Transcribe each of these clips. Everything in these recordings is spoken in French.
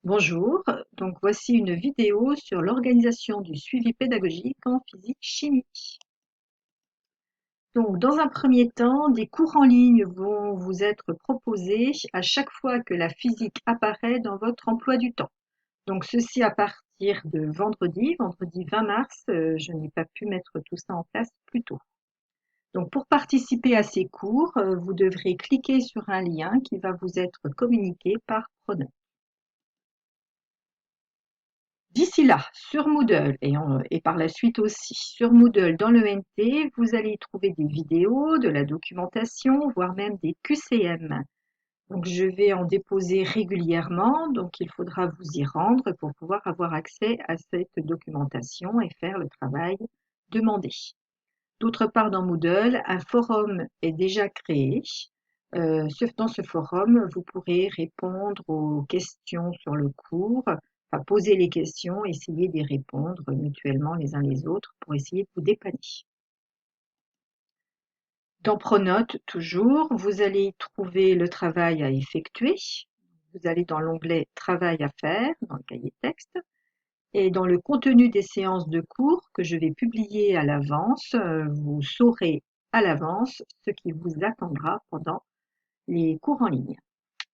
Bonjour, donc voici une vidéo sur l'organisation du suivi pédagogique en physique-chimie. Donc dans un premier temps, des cours en ligne vont vous être proposés à chaque fois que la physique apparaît dans votre emploi du temps. Donc ceci à partir de vendredi 20 mars, je n'ai pas pu mettre tout ça en place plus tôt. Donc pour participer à ces cours, vous devrez cliquer sur un lien qui va vous être communiqué par Pronote. D'ici là, sur Moodle et par la suite aussi sur Moodle dans le NT, vous allez y trouver des vidéos, de la documentation, voire même des QCM. Donc je vais en déposer régulièrement, donc il faudra vous y rendre pour pouvoir avoir accès à cette documentation et faire le travail demandé. D'autre part, dans Moodle, un forum est déjà créé. Dans ce forum, vous pourrez répondre aux questions sur le cours, enfin poser les questions, essayer d'y répondre mutuellement les uns les autres pour essayer de vous dépanner. Dans Pronote, toujours, vous allez y trouver le travail à effectuer. Vous allez dans l'onglet Travail à faire, dans le cahier texte, et dans le contenu des séances de cours que je vais publier à l'avance, vous saurez à l'avance ce qui vous attendra pendant les cours en ligne.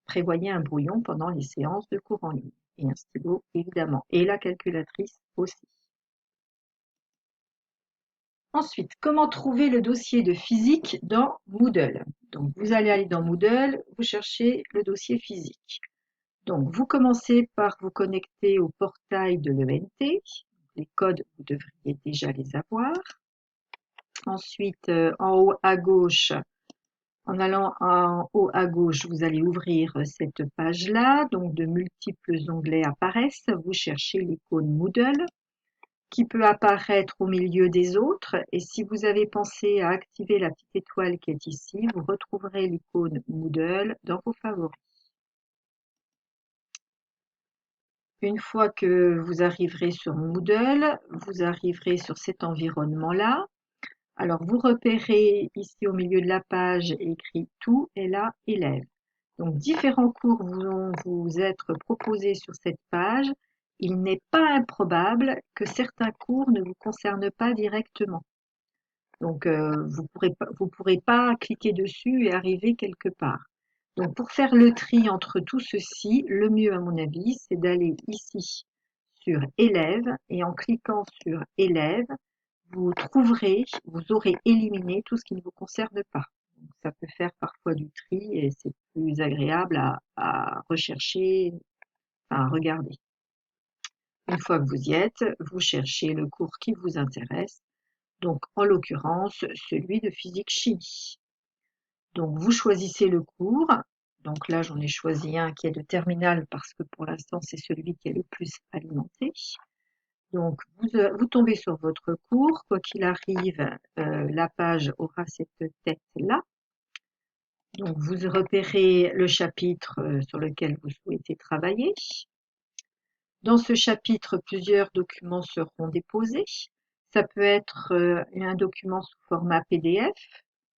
Prévoyez un brouillon pendant les séances de cours en ligne et un stylo évidemment et la calculatrice aussi. Ensuite, comment trouver le dossier de physique dans Moodle? Donc vous allez aller dans Moodle, vous cherchez le dossier physique. Donc vous commencez par vous connecter au portail de l'ENT. Les codes, vous devriez déjà les avoir. Ensuite, en haut à gauche, en allant en haut à gauche, vous allez ouvrir cette page-là. Donc, de multiples onglets apparaissent. Vous cherchez l'icône Moodle qui peut apparaître au milieu des autres. Et si vous avez pensé à activer la petite étoile qui est ici, vous retrouverez l'icône Moodle dans vos favoris. Une fois que vous arriverez sur Moodle, vous arriverez sur cet environnement-là. Alors, vous repérez ici au milieu de la page écrit Tout est là, élève. Donc, différents cours vont vous être proposés sur cette page. Il n'est pas improbable que certains cours ne vous concernent pas directement. Donc, vous pourrez pas cliquer dessus et arriver quelque part. Donc, pour faire le tri entre tout ceci, le mieux, à mon avis, c'est d'aller ici sur Élèves et en cliquant sur Élèves, vous aurez éliminé tout ce qui ne vous concerne pas. Donc, ça peut faire parfois du tri et c'est plus agréable à rechercher, à regarder. Une fois que vous y êtes, vous cherchez le cours qui vous intéresse, donc en l'occurrence celui de physique-chimie. Donc vous choisissez le cours. Donc là, j'en ai choisi un qui est de terminale parce que pour l'instant, c'est celui qui est le plus alimenté. Donc vous tombez sur votre cours. Quoi qu'il arrive, la page aura cette tête-là. Donc vous repérez le chapitre sur lequel vous souhaitez travailler. Dans ce chapitre, plusieurs documents seront déposés. Ça peut être un document sous format PDF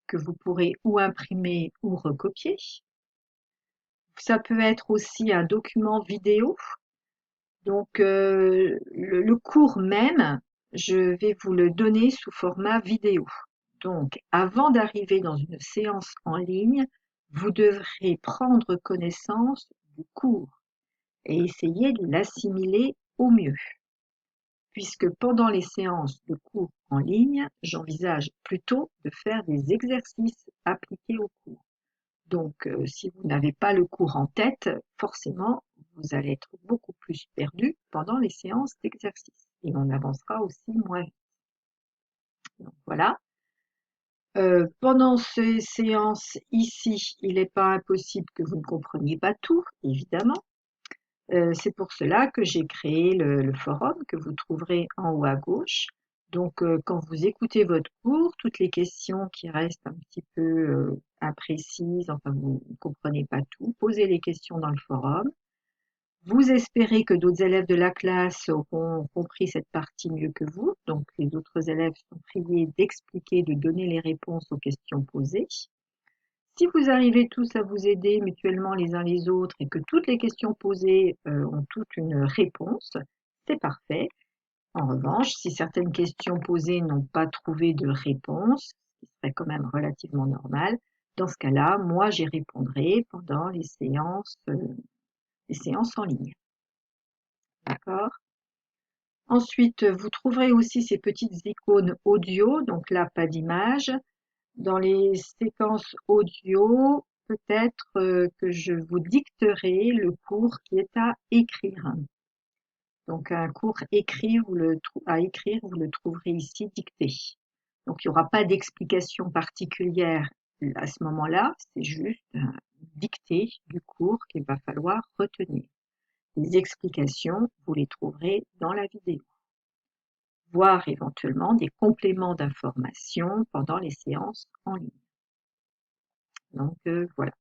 que vous pourrez ou imprimer ou recopier. Ça peut être aussi un document vidéo. Donc le cours même, je vais vous le donner sous format vidéo. Donc avant d'arriver dans une séance en ligne, vous devrez prendre connaissance du cours et essayer de l'assimiler au mieux. Puisque pendant les séances de cours en ligne, j'envisage plutôt de faire des exercices appliqués au cours. Donc, si vous n'avez pas le cours en tête, forcément, vous allez être beaucoup plus perdu pendant les séances d'exercice et on avancera aussi moins vite. Donc, voilà. Pendant ces séances ici, il n'est pas impossible que vous ne compreniez pas tout, évidemment. C'est pour cela que j'ai créé le forum que vous trouverez en haut à gauche. Donc, quand vous écoutez votre cours, toutes les questions qui restent un petit peu imprécises, enfin vous ne comprenez pas tout, posez les questions dans le forum. Vous espérez que d'autres élèves de la classe auront compris cette partie mieux que vous. Donc, les autres élèves sont priés d'expliquer, de donner les réponses aux questions posées. Si vous arrivez tous à vous aider mutuellement les uns les autres et que toutes les questions posées ont toutes une réponse, c'est parfait. En revanche, si certaines questions posées n'ont pas trouvé de réponse, ce qui serait quand même relativement normal, dans ce cas-là, moi j'y répondrai pendant les séances en ligne. D'accord? Ensuite, vous trouverez aussi ces petites icônes audio, donc là pas d'image. Dans les séquences audio, peut-être que je vous dicterai le cours qui est à écrire. Donc un cours écrit, à écrire, vous le trouverez ici dicté. Donc il n'y aura pas d'explication particulière à ce moment-là, c'est juste un dicté du cours qu'il va falloir retenir. Les explications, vous les trouverez dans la vidéo, voire éventuellement des compléments d'information pendant les séances en ligne. Donc voilà.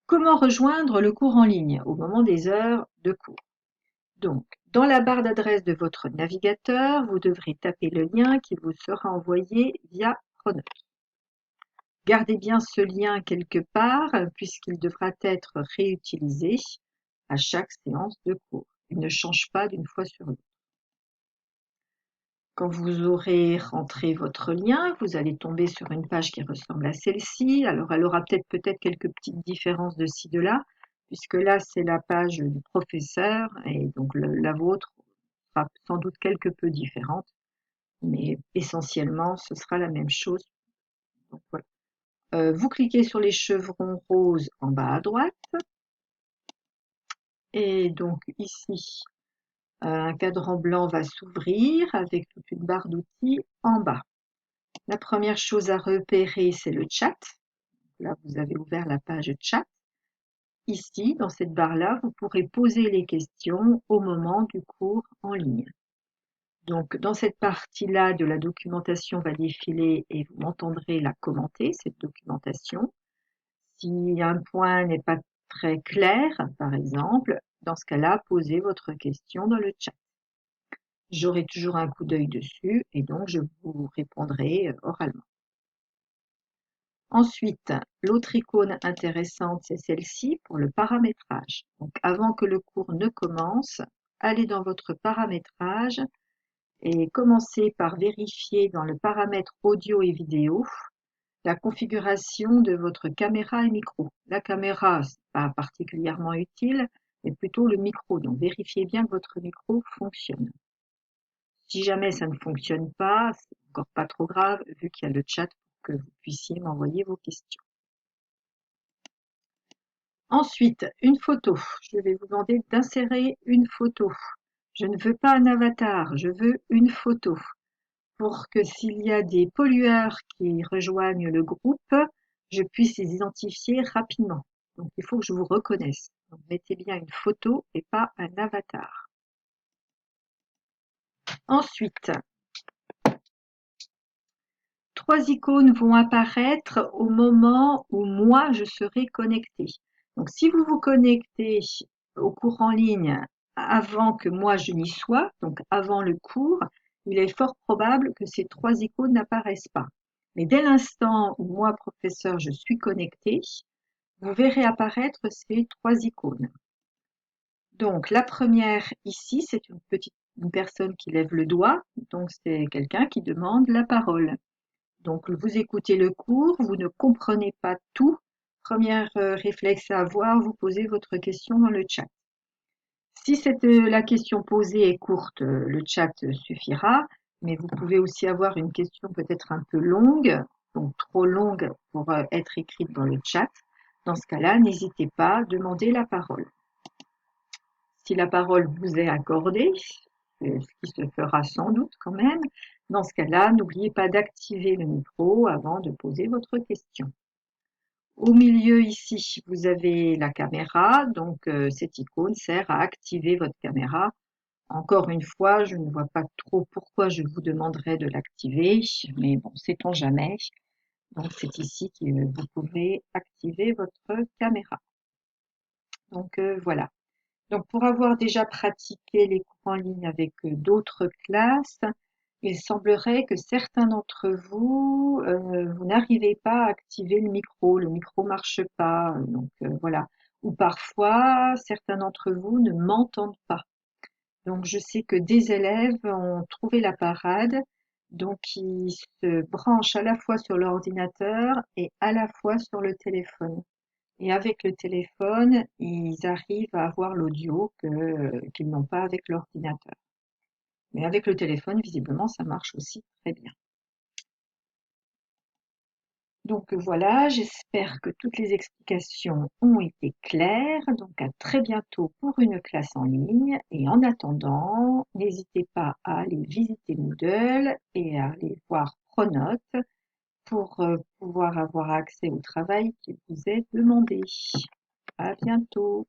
Comment rejoindre le cours en ligne au moment des heures de cours? Donc, dans la barre d'adresse de votre navigateur, vous devrez taper le lien qui vous sera envoyé via Pronote. Gardez bien ce lien quelque part puisqu'il devra être réutilisé à chaque séance de cours. Il ne change pas d'une fois sur l'autre. Quand vous aurez rentré votre lien, vous allez tomber sur une page qui ressemble à celle-ci. Alors, elle aura peut-être quelques petites différences de ci, de là, puisque là, c'est la page du professeur et donc la vôtre sera sans doute quelque peu différente, mais essentiellement, ce sera la même chose. Donc, voilà. Vous cliquez sur les chevrons roses en bas à droite. Et donc ici, un cadran blanc va s'ouvrir avec toute une barre d'outils en bas. La première chose à repérer, c'est le chat. Là, vous avez ouvert la page chat. Ici, dans cette barre-là, vous pourrez poser les questions au moment du cours en ligne. Donc, dans cette partie-là de la documentation va défiler et vous m'entendrez la commenter, cette documentation. Si un point n'est pas très clair, par exemple, dans ce cas-là, posez votre question dans le chat. J'aurai toujours un coup d'œil dessus et donc je vous répondrai oralement. Ensuite, l'autre icône intéressante, c'est celle-ci pour le paramétrage. Donc, avant que le cours ne commence, allez dans votre paramétrage et commencez par vérifier dans le paramètre audio et vidéo la configuration de votre caméra et micro. La caméra, ce n'est pas particulièrement utile, mais plutôt le micro. Donc, vérifiez bien que votre micro fonctionne. Si jamais ça ne fonctionne pas, c'est encore pas trop grave, vu qu'il y a le chat pour que vous puissiez m'envoyer vos questions. Ensuite, une photo. Je vais vous demander d'insérer une photo. Je ne veux pas un avatar, je veux une photo. Pour que s'il y a des pollueurs qui rejoignent le groupe, je puisse les identifier rapidement. Donc il faut que je vous reconnaisse. Donc mettez bien une photo et pas un avatar. Ensuite, 3 icônes vont apparaître au moment où moi je serai connectée. Donc si vous vous connectez au cours en ligne avant que moi je n'y sois, donc avant le cours, il est fort probable que ces 3 icônes n'apparaissent pas. Mais dès l'instant où moi, professeur, je suis connectée, vous verrez apparaître ces 3 icônes. Donc la première ici, c'est une personne qui lève le doigt, donc c'est quelqu'un qui demande la parole. Donc, vous écoutez le cours, vous ne comprenez pas tout. Premier réflexe à avoir, vous posez votre question dans le chat. Si la question posée est courte, le chat suffira, mais vous pouvez aussi avoir une question peut-être un peu longue, donc trop longue pour être écrite dans le chat. Dans ce cas-là, n'hésitez pas à demander la parole. Si la parole vous est accordée, ce qui se fera sans doute quand même, dans ce cas-là, n'oubliez pas d'activer le micro avant de poser votre question. Au milieu ici, vous avez la caméra, donc cette icône sert à activer votre caméra. Encore une fois, je ne vois pas trop pourquoi je vous demanderais de l'activer, mais bon, sait-on jamais. Donc c'est ici que vous pouvez activer votre caméra. Donc voilà. Donc pour avoir déjà pratiqué les cours en ligne avec d'autres classes, Il semblerait que certains d'entre vous, vous n'arrivez pas à activer le micro marche pas, donc voilà. Ou parfois, certains d'entre vous ne m'entendent pas. Donc je sais que des élèves ont trouvé la parade, donc ils se branchent à la fois sur l'ordinateur et à la fois sur le téléphone. Et avec le téléphone, ils arrivent à avoir l'audio qu'ils n'ont pas avec l'ordinateur. Mais avec le téléphone, visiblement, ça marche aussi très bien. Donc voilà, j'espère que toutes les explications ont été claires. Donc à très bientôt pour une classe en ligne. Et en attendant, n'hésitez pas à aller visiter Moodle et à aller voir Pronote pour pouvoir avoir accès au travail qui vous est demandé. À bientôt.